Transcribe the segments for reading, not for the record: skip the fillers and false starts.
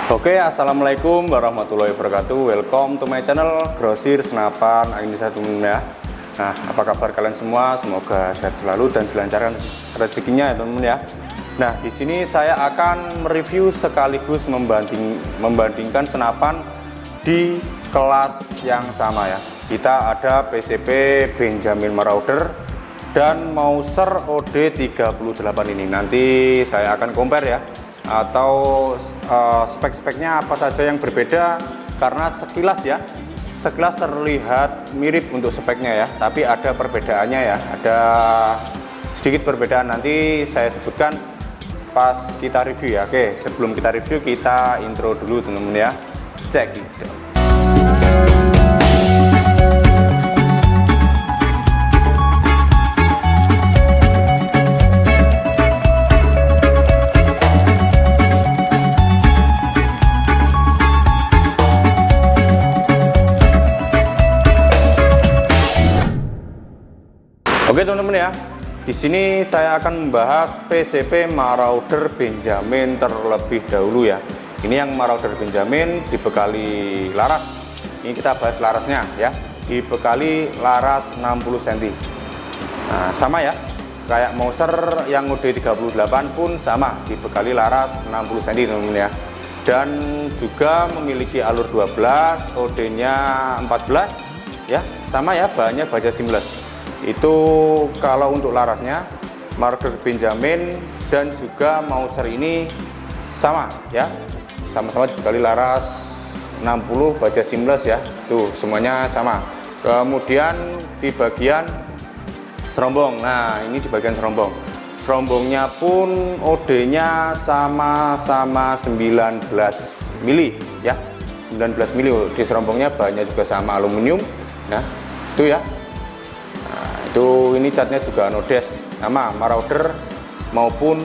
Oke, assalamualaikum warahmatullahi wabarakatuh. Welcome to my channel Grosir Senapan Angin Satu ya. Nah, apa kabar kalian semua? Semoga sehat selalu dan dilancarkan rezekinya ya teman-teman ya. Nah, di sini saya akan mereview sekaligus membandingkan senapan di kelas yang sama ya. Kita ada PCP Benjamin Marauder dan Mauser OD38 ini. Nanti saya akan compare ya, atau spek-speknya apa saja yang berbeda, karena sekilas terlihat mirip untuk speknya ya, tapi ada perbedaannya ya, ada sedikit perbedaan, nanti saya sebutkan pas kita review ya. Oke, sebelum kita review kita intro dulu teman-teman ya, cek gitu. Oke teman-teman ya, di sini saya akan membahas PCP Marauder Benjamin terlebih dahulu ya. Ini yang Marauder Benjamin dibekali laras. Ini kita bahas larasnya ya. Dibekali laras 60 cm. Nah, sama ya. Kayak Mauser yang OD38 pun sama, dibekali laras 60 cm teman-teman ya. Dan juga memiliki alur 12, OD-nya 14 ya. Sama ya, bahannya baja seamless. Itu kalau untuk larasnya Marauder Benjamin dan juga Mauser ini sama ya, sama-sama dibekali laras 60 baja seamless ya, tuh semuanya sama. Kemudian di bagian serombong, nah ini di bagian serombongnya pun OD-nya sama-sama 19 mili ya, 19 mili di serombongnya, bahannya juga sama aluminium. Nah itu ya. Ini catnya juga anodes, sama Marauder maupun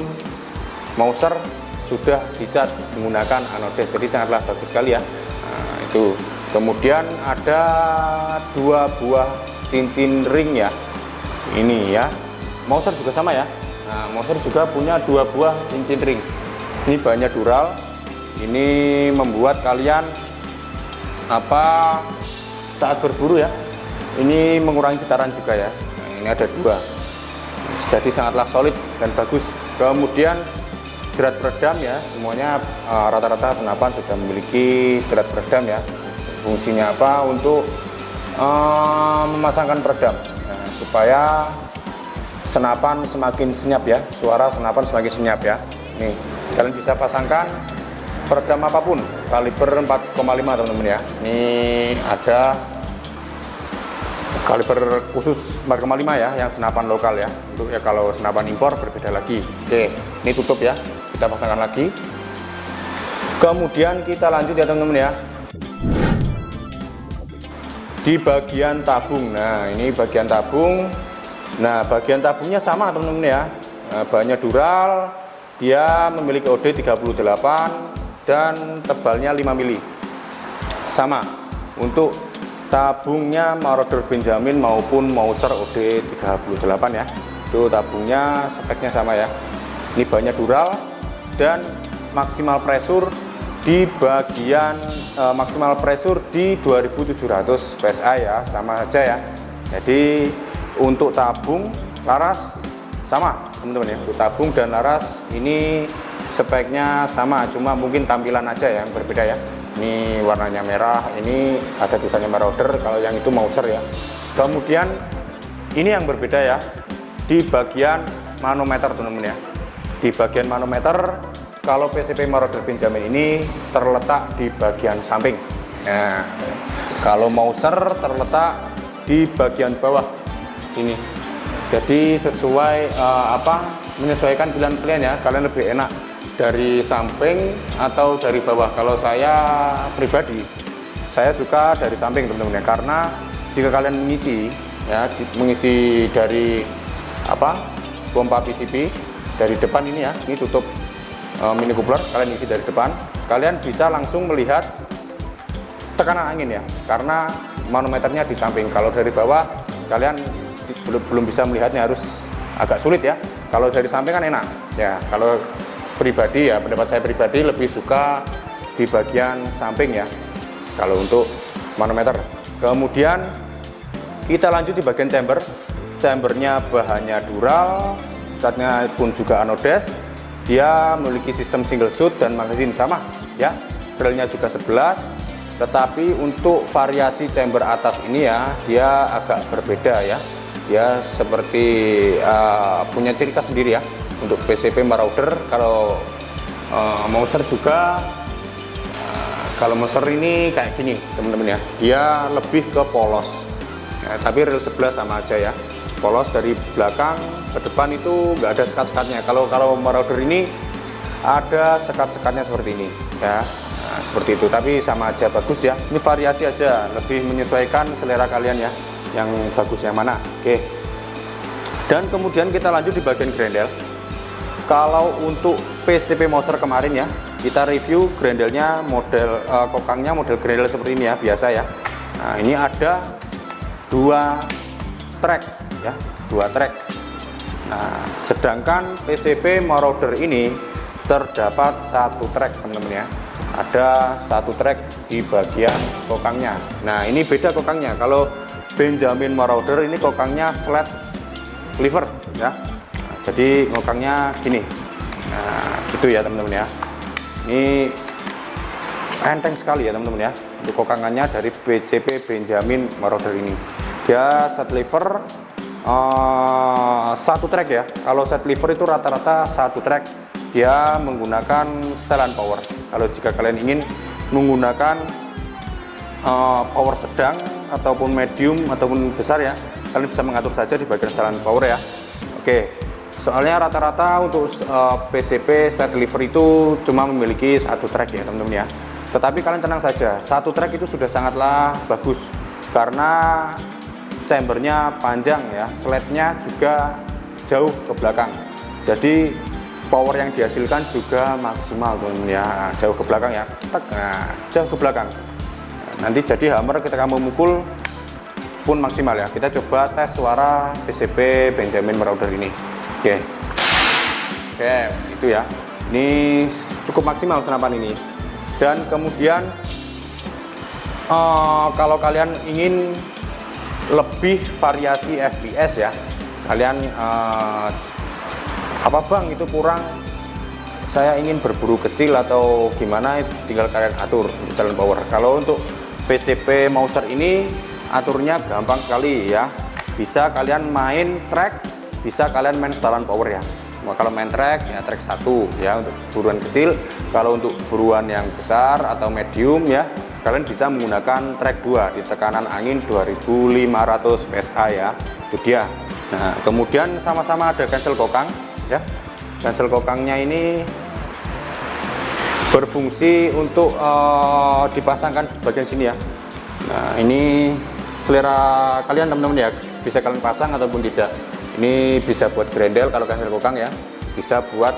Mauser sudah dicat menggunakan anodes, jadi sangatlah bagus sekali ya. Nah, itu kemudian ada dua buah cincin ring ya, ini ya. Mauser juga sama ya. Nah, Mauser juga punya dua buah cincin ring. Ini bahannya dural, ini membuat kalian saat berburu ya, ini mengurangi getaran juga ya. Ini ada dua, jadi sangatlah solid dan bagus. Kemudian jerat peredam ya, semuanya rata-rata senapan sudah memiliki jerat peredam ya. Fungsinya apa? Untuk memasangkan peredam, nah, supaya senapan semakin senyap ya, suara senapan semakin senyap ya. Nih, kalian bisa pasangkan peredam apapun, kaliber 4,5 teman-teman ya. Ini ada kaliber khusus 4,5 ya, yang senapan lokal ya. Untuk ya kalau senapan impor berbeda lagi. Oke, ini tutup ya, kita pasangkan lagi. Kemudian kita lanjut ya teman-teman ya, di bagian tabung. Nah ini bagian tabung. Nah bagian tabungnya sama teman-teman ya. Nah, bahannya dural, dia memiliki OD38 dan tebalnya 5 mili. Sama untuk tabungnya Marauder Benjamin maupun Mauser OD38 ya. Itu tabungnya speknya sama ya. Ini bahannya dural dan maksimal pressure di bagian maksimal pressure di 2700 PSI ya, sama saja ya. Jadi untuk tabung laras sama teman-teman ya. Untuk tabung dan laras ini speknya sama, cuma mungkin tampilan aja yang berbeda ya. Ini warnanya merah, ini ada tulisannya Marauder, kalau yang itu Mauser ya. Kemudian ini yang berbeda ya, di bagian manometer teman-teman ya. Di bagian manometer, kalau PCP Marauder Benjamin ini terletak di bagian samping. Nah, kalau Mauser terletak di bagian bawah sini. Jadi sesuai menyesuaikan pilihan kalian ya, kalian lebih enak dari samping atau dari bawah. Kalau saya pribadi, saya suka dari samping teman-teman ya, karena jika kalian mengisi dari pompa PCP dari depan ini ya, ini tutup mini coupler, kalian isi dari depan, kalian bisa langsung melihat tekanan angin ya, karena manometernya di samping. Kalau dari bawah kalian belum bisa melihatnya, harus agak sulit ya. Kalau dari samping kan enak ya. Kalau pribadi ya, pendapat saya pribadi lebih suka di bagian samping ya, kalau untuk manometer. Kemudian kita lanjut di bagian chambernya bahannya dural, catnya pun juga anodes. Dia memiliki sistem single shoot dan magazine sama ya, drillnya juga 11, tetapi untuk variasi chamber atas ini ya, dia agak berbeda ya. Dia seperti punya ciri khas sendiri ya untuk PCP Marauder. Kalau Mauser juga, kalau Mauser ini kayak gini teman-teman ya, dia lebih ke polos ya, tapi reel 11 sama aja ya, polos dari belakang ke depan itu nggak ada sekat-sekatnya. Kalau Marauder ini ada sekat-sekatnya seperti ini ya. Nah, seperti itu, tapi sama aja bagus ya. Ini variasi aja, lebih menyesuaikan selera kalian ya, yang bagus yang mana. Oke. Dan kemudian kita lanjut di bagian grendel. Kalau untuk PCP Mauser kemarin ya, kita review grendelnya model kokangnya model grendel seperti ini ya, biasa ya. Nah, ini ada 2 track ya, 2 track. Nah, sedangkan PCP Marauder ini terdapat 1 track teman-teman ya. Ada 1 track di bagian kokangnya. Nah, ini beda kokangnya. Kalau Benjamin Marauder ini kokangnya slat lever ya. Nah, jadi kokangnya gini. Nah, gitu ya teman-teman ya. Ini enteng sekali ya teman-teman ya. Untuk kokangannya dari PCP Benjamin Marauder ini. Dia slat lever 1 track ya. Kalau set lever itu rata-rata 1 track. Dia menggunakan setelan power. Kalau jika kalian ingin menggunakan power sedang ataupun medium ataupun besar ya, kalian bisa mengatur saja di bagian setelan power ya. Oke, soalnya rata-rata untuk PCP set lever itu cuma memiliki 1 track ya teman-teman ya. Tetapi kalian tenang saja, 1 track itu sudah sangatlah bagus karena chambernya panjang ya, slatnya juga jauh ke belakang. Jadi power yang dihasilkan juga maksimal teman-teman ya. Nah, jauh ke belakang ya. Nah, jauh ke belakang. Nanti jadi hammer ketika memukul pun maksimal ya. Kita coba tes suara PCP Benjamin Marauder ini. Oke. Oke, itu ya. Ini cukup maksimal senapan ini. Dan kemudian kalau kalian ingin lebih variasi FPS ya, kalian apa bang itu kurang, saya ingin berburu kecil atau gimana, itu tinggal kalian atur untuk jalan power. Kalau untuk PCP Mauser ini aturnya gampang sekali ya, bisa kalian main track, bisa kalian main setelan power ya. Kalau main track ya track 1 ya untuk buruan kecil. Kalau untuk buruan yang besar atau medium ya, kalian bisa menggunakan track 2 di tekanan angin 2500 PSI ya, itu dia. Nah, kemudian sama-sama ada cancel kokang ya. Cancel kokangnya ini berfungsi untuk dipasangkan di bagian sini ya. Nah, ini selera kalian teman-teman ya, bisa kalian pasang ataupun tidak. Ini bisa buat grendel kalau cancel kokang ya, bisa buat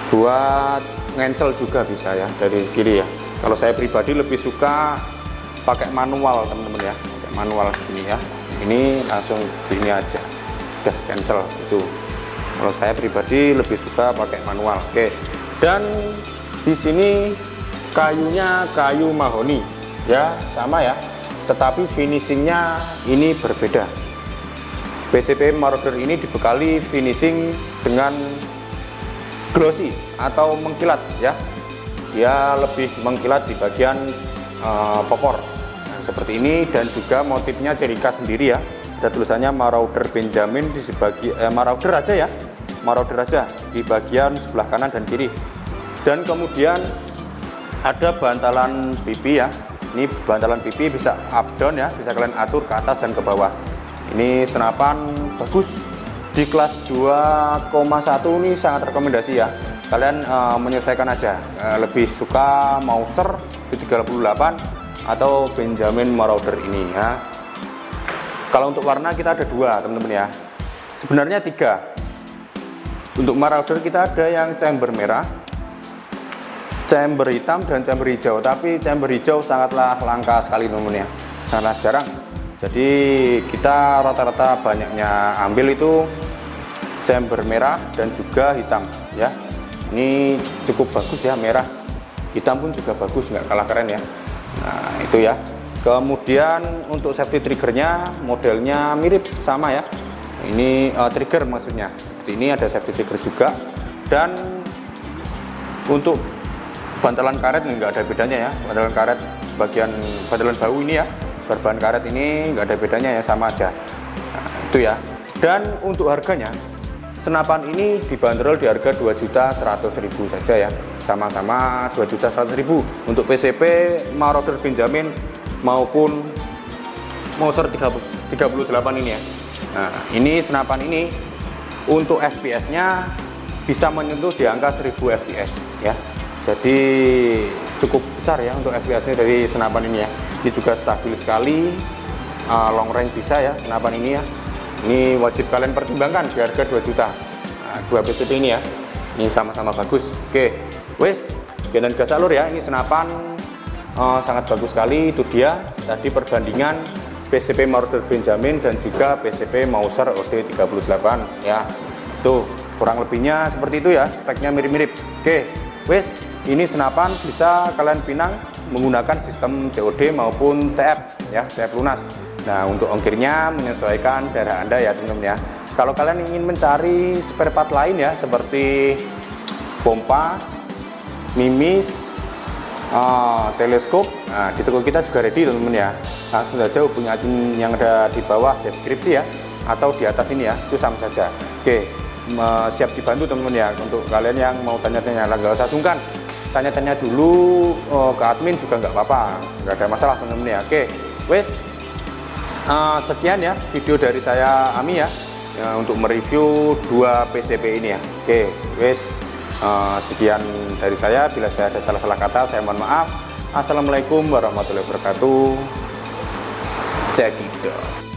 buat cancel juga bisa ya dari kiri ya. Kalau saya pribadi lebih suka pakai manual teman-teman ya, pakai manual ini ya. Ini langsung gini aja, udah cancel itu. Kalau saya pribadi lebih suka pakai manual. Oke. Dan di sini kayunya kayu mahoni ya, sama ya, tetapi finishingnya ini berbeda. PCP Marauder ini dibekali finishing dengan glossy atau mengkilat ya. Dia lebih mengkilat di bagian popor. Nah, seperti ini, dan juga motifnya ciri khas sendiri ya. Ada tulisannya Marauder Benjamin di sebagian Marauder aja ya. Marauder aja di bagian sebelah kanan dan kiri. Dan kemudian ada bantalan pipi ya. Ini bantalan pipi bisa up down ya, bisa kalian atur ke atas dan ke bawah. Ini senapan bagus di kelas 2,1 ini sangat rekomendasi ya. Kalian menyesuaikan aja, lebih suka Mauser di 38 atau Benjamin Marauder ini ya. Kalau untuk warna kita ada 2 teman-teman ya, sebenarnya 3. Untuk Marauder kita ada yang chamber merah, chamber hitam, dan chamber hijau. Tapi chamber hijau sangatlah langka sekali teman-teman ya, sangatlah jarang. Jadi kita rata-rata banyaknya ambil itu chamber merah dan juga hitam ya. Ini cukup bagus ya, merah hitam pun juga bagus, nggak kalah keren ya. Nah itu ya. Kemudian untuk safety triggernya modelnya mirip sama ya. Ini trigger maksudnya. Seperti ini ada safety trigger juga. Dan untuk bantalan karet nggak ada bedanya ya. Bantalan karet bagian bantalan bau ini ya, berbahan karet ini nggak ada bedanya ya, sama aja. Nah, itu ya. Dan untuk harganya, senapan ini dibanderol di harga 2.100.000 saja ya, sama-sama 2.100.000 untuk PCP Marauder Benjamin maupun Mauser 38 ini ya. Nah ini senapan ini untuk FPS nya bisa menyentuh di angka 1000 FPS ya, jadi cukup besar ya untuk FPS nya dari senapan ini ya. Ini juga stabil sekali, long range bisa ya senapan ini ya. Ini wajib kalian pertimbangkan di harga 2 juta. Nah, dua PCP ini ya, ini sama-sama bagus. Oke, wes, dan gas alur ya. Ini senapan sangat bagus sekali. Itu dia tadi perbandingan PCP Marauder Benjamin dan juga PCP Mauser OD38 ya. Tuh kurang lebihnya seperti itu ya, speknya mirip-mirip. Oke, wes, ini senapan bisa kalian pinang menggunakan sistem COD maupun TF ya, TF lunas. Nah untuk ongkirnya menyesuaikan daerah Anda ya teman-teman ya. Kalau kalian ingin mencari spare part lain ya, seperti pompa, mimis, teleskop, nah di toko kita juga ready teman-teman ya. Langsung saja hubungi admin yang ada di bawah deskripsi ya, atau di atas ini ya, itu sama saja. Oke, siap dibantu teman-teman ya. Untuk kalian yang mau tanya-tanya, nggak usah sungkan, tanya-tanya dulu ke admin juga nggak apa-apa, nggak ada masalah teman-teman ya. Oke, wes. Sekian ya video dari saya Ami ya, untuk mereview dua PCP ini ya. Oke, wes, sekian dari saya. Bila saya ada salah-salah kata, saya mohon maaf. Assalamualaikum warahmatullahi wabarakatuh. Cekidot.